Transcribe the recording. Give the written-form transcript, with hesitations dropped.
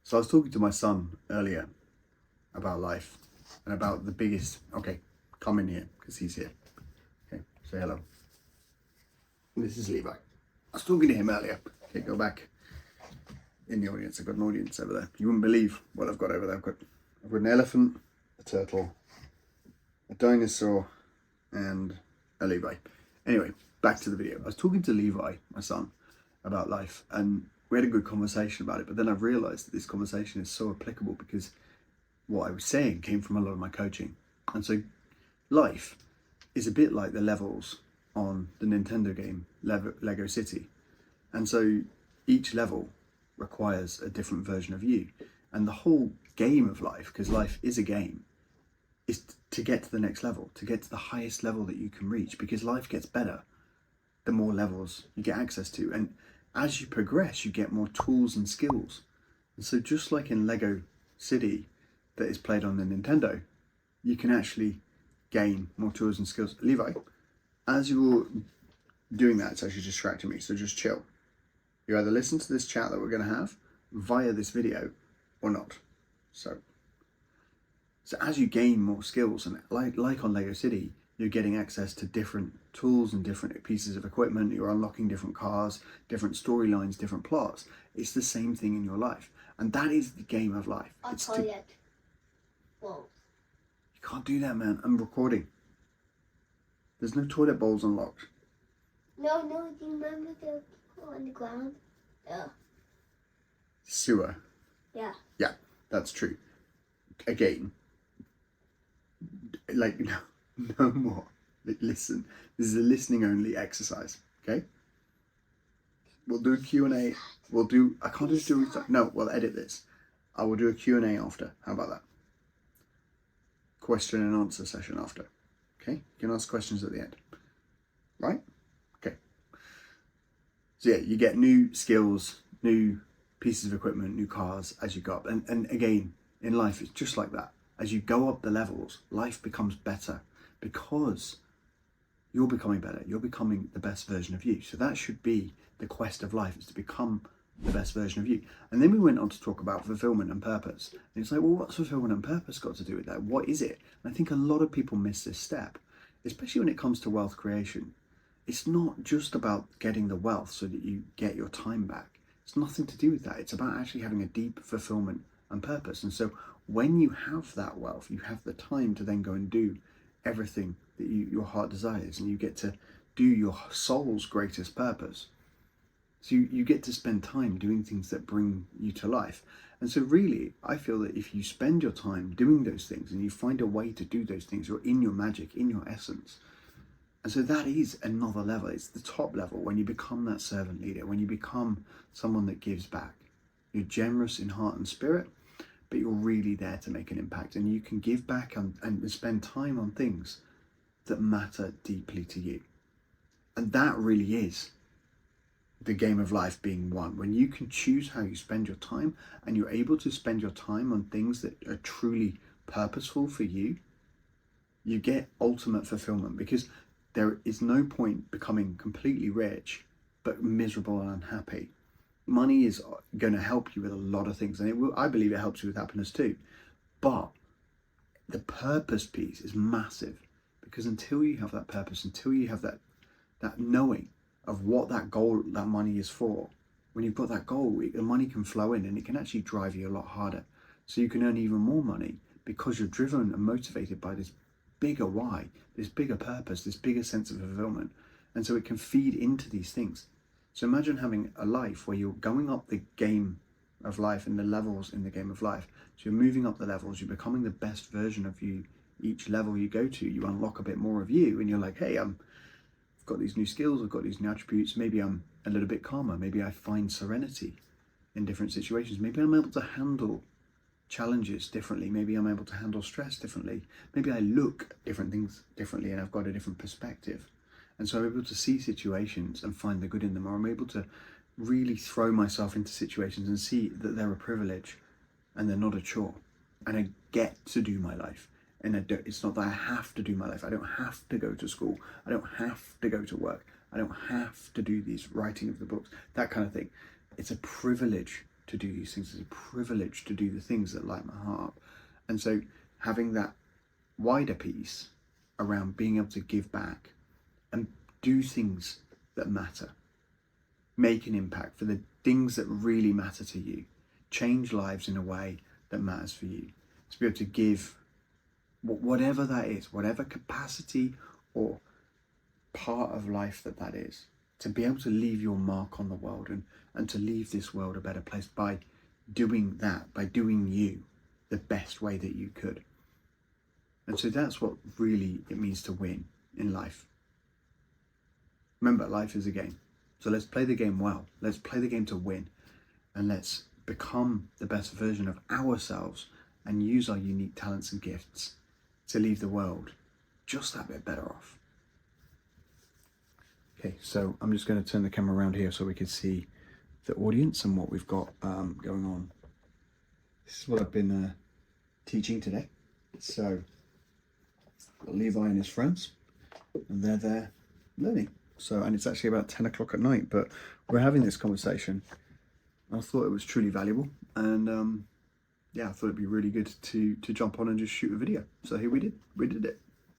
So I was talking to my son earlier about life and about the biggest, okay, come in here because he's here. Okay, say hello. This is Levi. I was talking to him earlier. Okay, go back in the audience. I've got an audience over there. You wouldn't believe what I've got over there. I've got an elephant, a turtle, a dinosaur, and a Levi. Anyway, back to the video. I was talking to Levi, my son, about life, and we had a good conversation about it, but then I've realised that this conversation is so applicable because what I was saying came from a lot of my coaching. And so life is a bit like the levels on the Nintendo game Lego City. And so each level requires a different version of you. And the whole game of life, because life is a game, is to get to the next level, to get to the highest level that you can reach, because life gets better the more levels you get access to. And as you progress, you get more tools and skills. And so just like in Lego City that is played on the Nintendo, you can actually gain more tools and skills. Levi, as you're doing that, it's actually distracting me, so just chill. You either listen to this chat that we're going to have via this video or not. So as you gain more skills, and like on Lego City, you're getting access to different tools and different pieces of equipment, you're unlocking different cars, different storylines, different plots. It's the same thing in your life. And that is the game of life. It's toilet. Whoa. You can't do that, man. I'm recording. There's no toilet bowls unlocked. No, do you remember the people on the ground? Yeah. Sewer. Yeah. Yeah, that's true. Again, like, no more. Listen, this is a listening only exercise, okay? We'll do a Q&A. I can't just do, no, we'll edit this. I will do a Q&A after. How about that? Question and answer session after, okay? You can ask questions at the end, right? Okay. So yeah, you get new skills, new pieces of equipment, new cars as you go up. And again, in life, it's just like that. As you go up the levels, life becomes better because you're becoming better. You're becoming the best version of you. So that should be the quest of life, is to become the best version of you. And then we went on to talk about fulfillment and purpose. And it's like, well, what's fulfillment and purpose got to do with that? What is it? And I think a lot of people miss this step, especially when it comes to wealth creation. It's not just about getting the wealth so that you get your time back. It's nothing to do with that. It's about actually having a deep fulfillment and purpose. And so when you have that wealth, you have the time to then go and do everything that your heart desires, and you get to do your soul's greatest purpose. So you get to spend time doing things that bring you to life. And so really, I feel that if you spend your time doing those things and you find a way to do those things, you're in your magic, in your essence. And so that is another level. It's the top level when you become that servant leader, when you become someone that gives back. You're generous in heart and spirit, but you're really there to make an impact, and you can give back and spend time on things that matter deeply to you. And that really is the game of life being won. When you can choose how you spend your time, and you're able to spend your time on things that are truly purposeful for you, you get ultimate fulfillment, because there is no point becoming completely rich but miserable and unhappy. Money is going to help you with a lot of things, and I believe it helps you with happiness too. But the purpose piece is massive, because until you have that purpose, until you have that knowing of what that goal, that money is for, when you've got that goal, the money can flow in, and it can actually drive you a lot harder. So you can earn even more money because you're driven and motivated by this bigger why, this bigger purpose, this bigger sense of fulfillment. And so it can feed into these things. So imagine having a life where you're going up the game of life and the levels in the game of life. So you're moving up the levels, you're becoming the best version of you. Each level you go to, you unlock a bit more of you, and you're like, hey, I've got these new skills, I've got these new attributes, maybe I'm a little bit calmer, maybe I find serenity in different situations, maybe I'm able to handle challenges differently, maybe I'm able to handle stress differently, maybe I look at different things differently and I've got a different perspective. And so I'm able to see situations and find the good in them, or I'm able to really throw myself into situations and see that they're a privilege and they're not a chore. And I get to do my life. And it's not that I have to do my life. I don't have to go to school. I don't have to go to work. I don't have to do these writing of the books, that kind of thing. It's a privilege to do these things. It's a privilege to do the things that light my heart up. And so having that wider piece around being able to give back and do things that matter, make an impact for the things that really matter to you, change lives in a way that matters for you, to be able to give whatever that is, whatever capacity or part of life that is, to be able to leave your mark on the world and to leave this world a better place by doing that, by doing you the best way that you could. And so that's what really it means to win in life. Remember, life is a game. So let's play the game well. Let's play the game to win. And let's become the best version of ourselves and use our unique talents and gifts to leave the world just that bit better off. Okay, so I'm just going to turn the camera around here so we can see the audience and what we've got going on. This is what I've been teaching today. So, got Levi and his friends, and they're there learning. So, and it's actually about 10 o'clock at night, but we're having this conversation. I thought it was truly valuable, and yeah, I thought it'd be really good to jump on and just shoot a video. So here we did it.